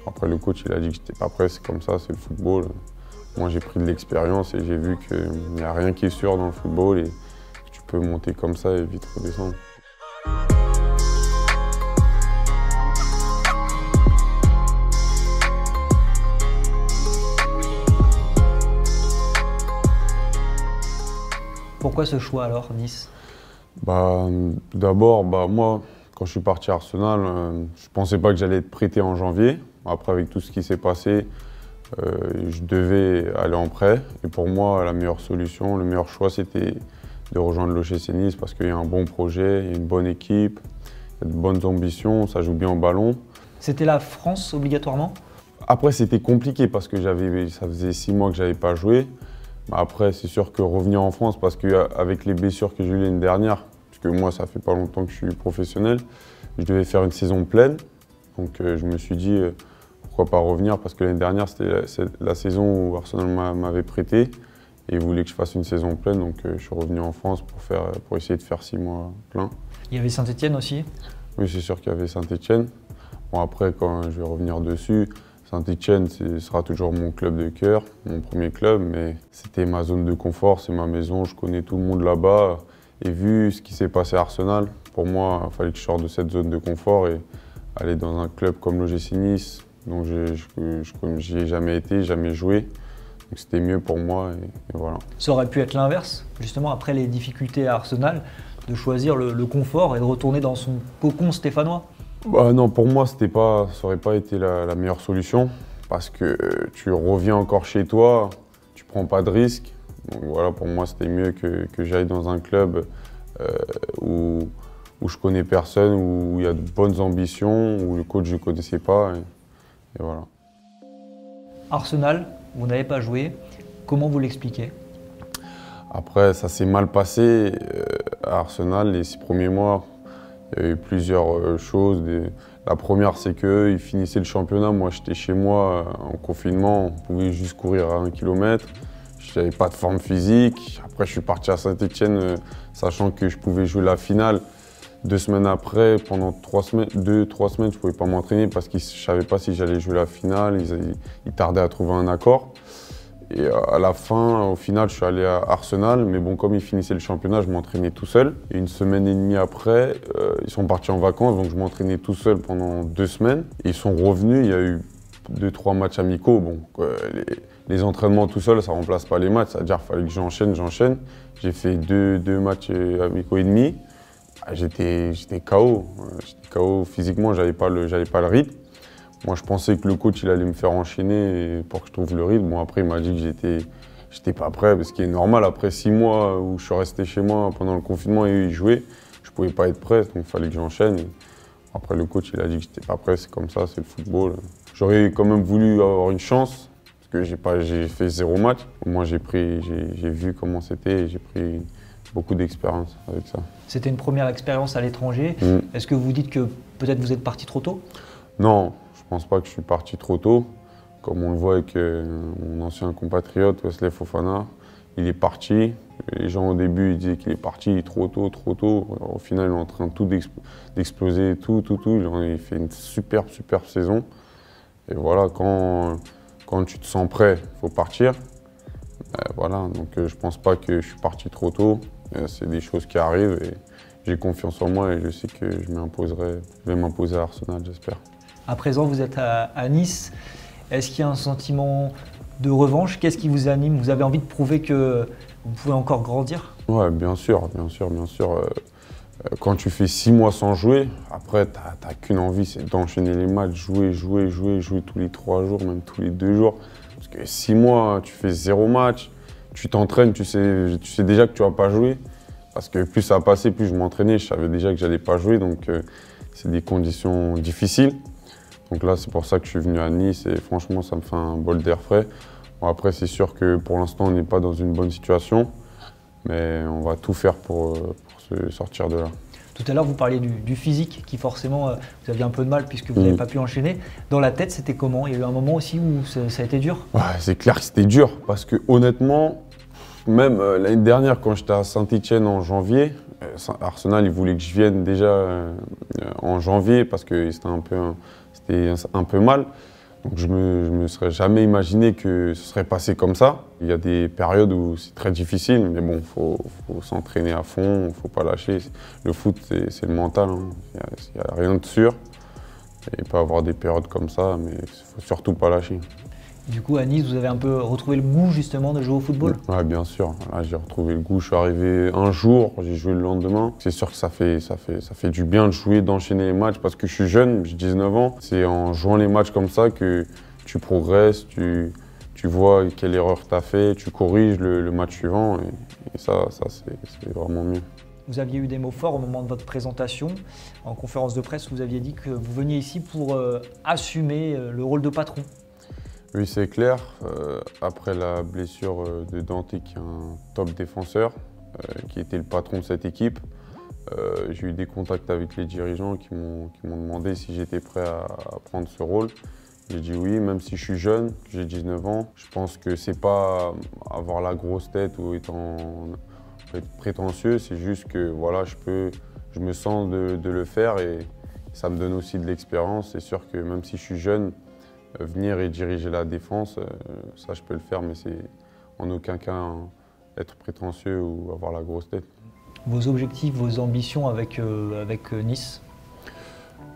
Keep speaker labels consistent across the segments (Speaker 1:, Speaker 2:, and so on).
Speaker 1: Après, le coach, il a dit que j'étais pas prêt, c'est comme ça, c'est le football. Moi, j'ai pris de l'expérience et j'ai vu qu'il n'y a rien qui est sûr dans le football et que tu peux monter comme ça et vite redescendre.
Speaker 2: Pourquoi ce choix alors, Nice?
Speaker 1: D'abord, moi, quand je suis parti à Arsenal, je ne pensais pas que j'allais être prêté en janvier. Après, avec tout ce qui s'est passé, je devais aller en prêt. Et pour moi, la meilleure solution, le meilleur choix, c'était de rejoindre l'OGC Nice parce qu'il y a un bon projet, il y a une bonne équipe, il y a de bonnes ambitions, ça joue bien au ballon.
Speaker 2: C'était la France obligatoirement?
Speaker 1: Après, c'était compliqué parce que ça faisait 6 mois que je n'avais pas joué. Après, c'est sûr que revenir en France, parce qu'avec les blessures que j'ai eues l'année dernière, puisque moi, ça fait pas longtemps que je suis professionnel, je devais faire une saison pleine. Donc je me suis dit, pourquoi pas revenir, parce que l'année dernière, c'était la saison où Arsenal m'avait prêté et il voulait que je fasse une saison pleine. Donc je suis revenu en France pour essayer de faire 6 mois pleins.
Speaker 2: Il y avait Saint-Étienne aussi?
Speaker 1: Oui, c'est sûr qu'il y avait Saint-Étienne. Bon, après, quand je vais revenir dessus, Saint-Étienne sera toujours mon club de cœur, mon premier club, mais c'était ma zone de confort, c'est ma maison, je connais tout le monde là-bas. Et vu ce qui s'est passé à Arsenal, pour moi, il fallait que je sorte de cette zone de confort et aller dans un club comme l'OGC Nice, dont j'y ai jamais été, jamais joué. Donc c'était mieux pour moi et voilà.
Speaker 2: Ça aurait pu être l'inverse, justement après les difficultés à Arsenal, de choisir le confort et de retourner dans son cocon stéphanois?
Speaker 1: Non, pour moi, ça n'aurait pas été la meilleure solution parce que tu reviens encore chez toi, tu prends pas de risques. Donc voilà, pour moi, c'était mieux que j'aille dans un club où je connais personne, où il y a de bonnes ambitions, où le coach je ne connaissais pas. Et voilà.
Speaker 2: Arsenal, vous n'avez pas joué. Comment vous l'expliquez?
Speaker 1: Après, ça s'est mal passé à Arsenal les 6 premiers mois. Il y a eu plusieurs choses. La première, c'est qu'ils finissaient le championnat. Moi, j'étais chez moi en confinement. On pouvait juste courir à 1 kilomètre. Je n'avais pas de forme physique. Après, je suis parti à Saint-Étienne, sachant que je pouvais jouer la finale. 2 semaines après, pendant 2-3 semaines, je ne pouvais pas m'entraîner parce que je ne savais pas si j'allais jouer la finale. Ils tardaient à trouver un accord. Et à la fin, au final, je suis allé à Arsenal, mais bon, comme ils finissaient le championnat, je m'entraînais tout seul. Et 1 semaine et demie après, ils sont partis en vacances, donc je m'entraînais tout seul pendant 2 semaines. Et ils sont revenus, il y a eu 2-3 matchs amicaux. Bon, les entraînements tout seul, ça ne remplace pas les matchs, c'est-à-dire qu'il fallait que j'enchaîne. J'ai fait 2 matchs amicaux et demi. J'étais KO. J'étais KO physiquement, j'avais pas le rythme. Moi, je pensais que le coach il allait me faire enchaîner pour que je trouve le rythme. Bon, après, il m'a dit que j'étais pas prêt, ce qui est normal. Après 6 mois où je suis resté chez moi pendant le confinement et ils jouaient, je pouvais pas être prêt, donc il fallait que j'enchaîne. Après, le coach il a dit que j'étais pas prêt, c'est comme ça, c'est le football. J'aurais quand même voulu avoir une chance, parce que j'ai fait 0 match. Moi, j'ai vu comment c'était et j'ai pris beaucoup d'expérience avec ça.
Speaker 2: C'était une première expérience à l'étranger. Est-ce que vous dites que peut-être vous êtes parti trop tôt?
Speaker 1: Non. Je pense pas que je suis parti trop tôt, comme on le voit avec mon ancien compatriote Wesley Fofana. Il est parti. Les gens au début ils disaient qu'il est parti trop tôt, trop tôt. Au final, il est en train d'exploser tout. Il fait une superbe saison. Et voilà, quand tu te sens prêt, il faut partir. Voilà, donc je pense pas que je suis parti trop tôt. C'est des choses qui arrivent et j'ai confiance en moi et je sais que je vais m'imposer à Arsenal, j'espère.
Speaker 2: À présent, vous êtes à Nice. Est-ce qu'il y a un sentiment de revanche? Qu'est-ce qui vous anime? Vous avez envie de prouver que vous pouvez encore grandir?
Speaker 1: Ouais, bien sûr. Quand tu fais 6 mois sans jouer, après, tu n'as qu'une envie, c'est d'enchaîner les matchs, jouer tous les 3 jours, même tous les 2 jours. Parce que 6 mois, tu fais 0 match, tu t'entraînes, tu sais déjà que tu ne vas pas jouer. Parce que plus ça a passé, plus je m'entraînais, je savais déjà que je n'allais pas jouer. Donc, c'est des conditions difficiles. Donc là, c'est pour ça que je suis venu à Nice et franchement, ça me fait un bol d'air frais. Bon, après, c'est sûr que pour l'instant, on n'est pas dans une bonne situation, mais on va tout faire pour se sortir de là.
Speaker 2: Tout à l'heure, vous parliez du physique qui forcément, vous aviez un peu de mal puisque vous n'avez pas pu enchaîner. Dans la tête, c'était comment? Il y a eu un moment aussi où ça a été dur?
Speaker 1: Ouais, c'est clair que c'était dur parce que honnêtement, même l'année dernière, quand j'étais à Saint-Étienne en janvier, Arsenal, ils voulaient que je vienne déjà en janvier parce que c'était un peu mal. Donc je me serais jamais imaginé que ce serait passé comme ça. Il y a des périodes où c'est très difficile, mais bon, faut s'entraîner à fond, faut pas lâcher. Le foot, c'est le mental, hein. Il y a rien de sûr. Il peut y avoir des périodes comme ça, mais il faut surtout pas lâcher.
Speaker 2: Du coup, à Nice, vous avez un peu retrouvé le goût justement de jouer au football?
Speaker 1: Ouais, bien sûr. Là, j'ai retrouvé le goût. Je suis arrivé un jour, j'ai joué le lendemain. C'est sûr que ça fait du bien de jouer, d'enchaîner les matchs parce que je suis jeune, j'ai 19 ans. C'est en jouant les matchs comme ça que tu progresses, tu vois quelle erreur tu as fait, tu corriges le match suivant et ça c'est vraiment mieux.
Speaker 2: Vous aviez eu des mots forts au moment de votre présentation. En conférence de presse, vous aviez dit que vous veniez ici pour assumer le rôle de patron.
Speaker 1: Oui, c'est clair. Après la blessure de Dante, qui est un top défenseur, qui était le patron de cette équipe, j'ai eu des contacts avec les dirigeants qui m'ont demandé si j'étais prêt à prendre ce rôle. J'ai dit oui, même si je suis jeune, que j'ai 19 ans. Je pense que c'est pas avoir la grosse tête ou être prétentieux, c'est juste que voilà, je me sens de le faire et ça me donne aussi de l'expérience. C'est sûr que même si je suis jeune, venir et diriger la défense, ça je peux le faire, mais c'est en aucun cas être prétentieux ou avoir la grosse tête.
Speaker 2: Vos objectifs, vos ambitions avec Nice?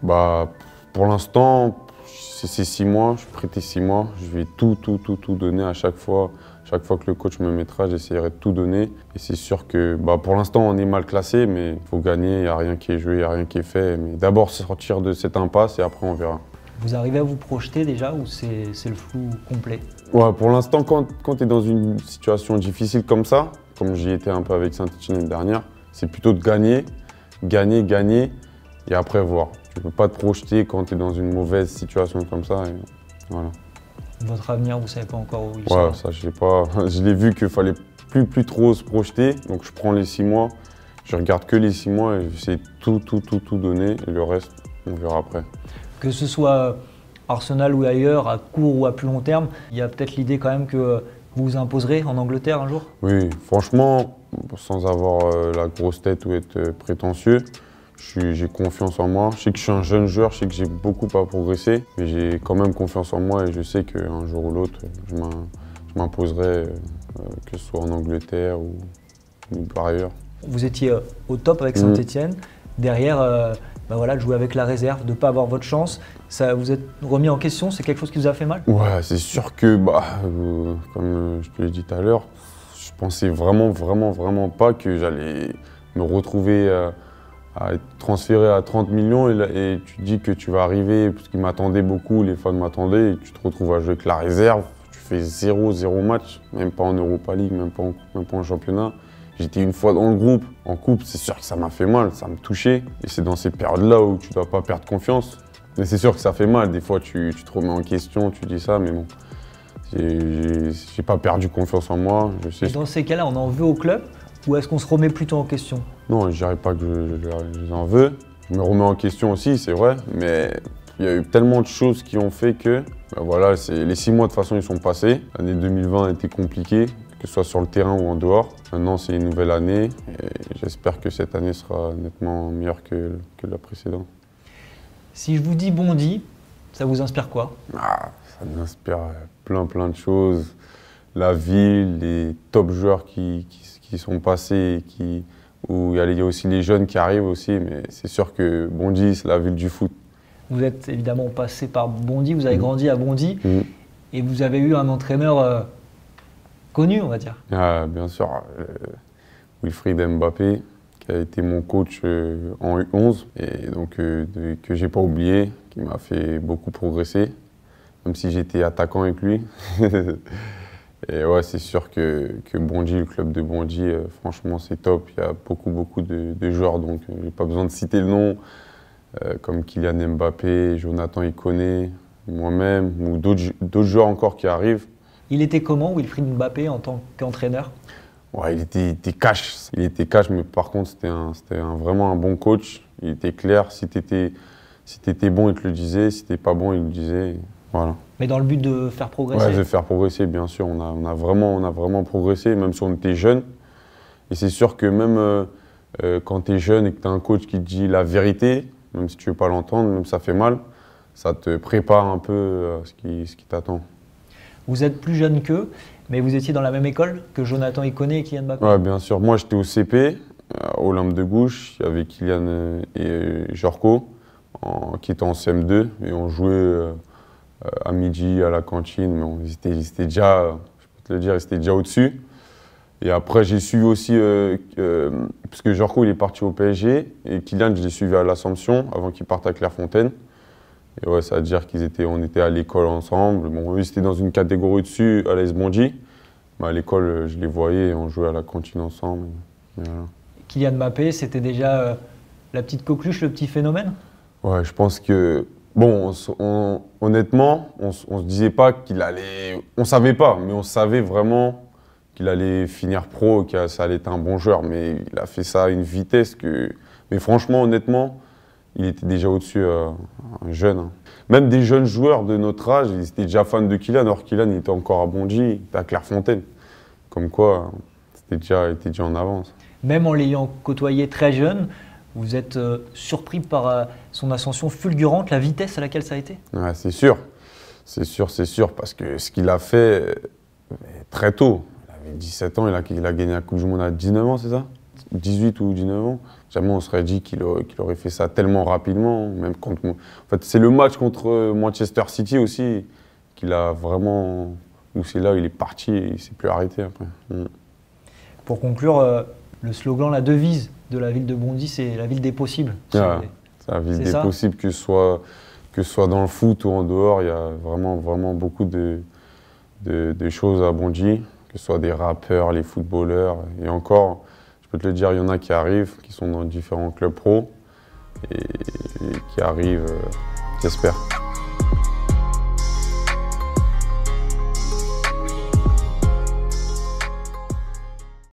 Speaker 1: Bah, pour l'instant, c'est 6 mois, je suis prêté 6 mois. Je vais tout donner à chaque fois. Chaque fois que le coach me mettra, j'essaierai de tout donner. Et c'est sûr que bah, pour l'instant, on est mal classé, mais il faut gagner, il n'y a rien qui est joué, il n'y a rien qui est fait. Mais d'abord, sortir de cette impasse et après, on verra.
Speaker 2: Vous arrivez à vous projeter déjà ou c'est le flou complet?
Speaker 1: Ouais, pour l'instant, quand tu es dans une situation difficile comme ça, comme j'y étais un peu avec Saint-Etienne l'année dernière, c'est plutôt de gagner et après voir. Tu ne peux pas te projeter quand tu es dans une mauvaise situation comme ça. Et voilà.
Speaker 2: Votre avenir, vous ne savez pas encore où il
Speaker 1: Ouais,
Speaker 2: sera?
Speaker 1: ça, je sais pas. Je l'ai vu qu'il fallait plus trop se projeter. Donc, je prends les 6 mois. Je regarde que les 6 mois et j'essaie tout donner. Et le reste, on verra après.
Speaker 2: Que ce soit Arsenal ou ailleurs, à court ou à plus long terme, il y a peut-être l'idée quand même que vous vous imposerez en Angleterre un jour?
Speaker 1: Oui, franchement, sans avoir la grosse tête ou être prétentieux, j'ai confiance en moi. Je sais que je suis un jeune joueur, je sais que j'ai beaucoup à progresser, mais j'ai quand même confiance en moi et je sais qu'un jour ou l'autre, je m'imposerai, que ce soit en Angleterre ou par ailleurs.
Speaker 2: Vous étiez au top avec Saint-Etienne. Derrière, bah voilà, de jouer avec la réserve, de ne pas avoir votre chance, ça vous êtes remis en question? C'est quelque chose qui vous a fait mal?
Speaker 1: Ouais, c'est sûr que, comme je te l'ai dit tout à l'heure, je pensais vraiment pas que j'allais me retrouver à être transféré à 30 millions et tu te dis que tu vas arriver, parce qu'ils m'attendaient beaucoup, les fans m'attendaient, et tu te retrouves à jouer avec la réserve, tu fais 0 match, même pas en Europa League, même pas en championnat. J'étais une fois dans le groupe, en coupe, c'est sûr que ça m'a fait mal, ça me touchait. Et c'est dans ces périodes-là où tu ne dois pas perdre confiance. Mais c'est sûr que ça fait mal, des fois tu te remets en question, tu dis ça, mais bon. J'ai pas perdu confiance en moi, je sais.
Speaker 2: Et dans ces cas-là, on en veut au club ou est-ce qu'on se remet plutôt en question?
Speaker 1: Non, je dirais pas que je en veux. Je me remets en question aussi, c'est vrai, mais il y a eu tellement de choses qui ont fait que, ben voilà, les 6 mois de toute façon ils sont passés. L'année 2020 a été compliquée, que ce soit sur le terrain ou en dehors. Maintenant c'est une nouvelle année et j'espère que cette année sera nettement meilleure que la précédente.
Speaker 2: Si je vous dis Bondy, ça vous inspire quoi?
Speaker 1: Ça m'inspire plein de choses. La ville, les top joueurs qui sont passés, où il y a aussi les jeunes qui arrivent aussi, mais c'est sûr que Bondy, c'est la ville du foot.
Speaker 2: Vous êtes évidemment passé par Bondy, vous avez grandi à Bondy et vous avez eu un entraîneur connu, on va dire.
Speaker 1: Bien sûr, Wilfried Mbappé, qui a été mon coach en U11 et donc que j'ai pas oublié, qui m'a fait beaucoup progresser, même si j'étais attaquant avec lui. Et ouais, c'est sûr que Bondy, le club de Bondy, franchement c'est top. Il y a beaucoup de joueurs, donc j'ai pas besoin de citer le nom, comme Kylian Mbappé, Jonathan Iconé, moi-même, ou d'autres joueurs encore qui arrivent.
Speaker 2: Il était comment, Wilfried Mbappé, en tant qu'entraîneur?
Speaker 1: Ouais, il était cash. Il était cash, mais par contre, c'était vraiment un bon coach. Il était clair. Si t'étais bon, il te le disait. Si t'étais pas bon, il le disait. Voilà.
Speaker 2: Mais dans le but de faire progresser?
Speaker 1: Ouais, de faire progresser, bien sûr. On a vraiment progressé, même si on était jeunes. Et c'est sûr que même quand tu es jeune et que tu as un coach qui te dit la vérité, même si tu veux pas l'entendre, même ça fait mal, ça te prépare un peu à ce qui t'attend.
Speaker 2: Vous êtes plus jeune qu'eux, mais vous étiez dans la même école que Jonathan Iconé et Kylian Mbappé?
Speaker 1: Ouais, bien sûr. Moi, j'étais au CP, à Olympe de Gouges. Il y avait Kylian et Jorko qui étaient en CM2 et on jouait à midi à la cantine. Mais ils étaient déjà, je peux te le dire, ils étaient déjà au-dessus. Et après, j'ai suivi aussi, parce que Jorko, il est parti au PSG et Kylian, je l'ai suivi à l'Assomption avant qu'il parte à Clairefontaine. Et ouais, ça veut dire on était à l'école ensemble. Bon, eux, c'était dans une catégorie au-dessus, à l'AS Bondy. Mais à l'école, je les voyais et on jouait à la cantine ensemble. Et voilà.
Speaker 2: Kylian Mbappé, c'était déjà la petite coqueluche, le petit phénomène?
Speaker 1: Ouais, je pense que, bon, honnêtement, on se disait pas qu'il allait. On savait pas, mais on savait vraiment qu'il allait finir pro, que ça allait être un bon joueur. Mais il a fait ça à une vitesse que. Mais franchement, honnêtement, il était déjà au-dessus, jeune. Hein. Même des jeunes joueurs de notre âge, ils étaient déjà fans de Kylian. Alors Kylian, il était encore à Bondy, il était à Clairefontaine. Comme quoi, il était déjà en avance.
Speaker 2: Même en l'ayant côtoyé très jeune, vous êtes surpris par son ascension fulgurante, la vitesse à laquelle ça a été?
Speaker 1: Ouais, c'est sûr. C'est sûr, parce que ce qu'il a fait très tôt. Il avait 17 ans, il a gagné la Coupe du Monde à 19 ans, c'est ça? 18 ou 19 ans. Jamais on serait dit qu'il aurait fait ça tellement rapidement. Même en fait, c'est le match contre Manchester City aussi qu'il a vraiment. Où c'est là où il est parti et il ne s'est plus arrêté après.
Speaker 2: Pour conclure, le slogan, la devise de la ville de Bondy, c'est la ville des possibles.
Speaker 1: C'est la ville des possibles, que ce soit dans le foot ou en dehors. Il y a vraiment beaucoup de choses à Bondy, que ce soit des rappeurs, les footballeurs. Et encore, je peux te le dire, il y en a qui arrivent, qui sont dans différents clubs pro et qui arrivent, j'espère.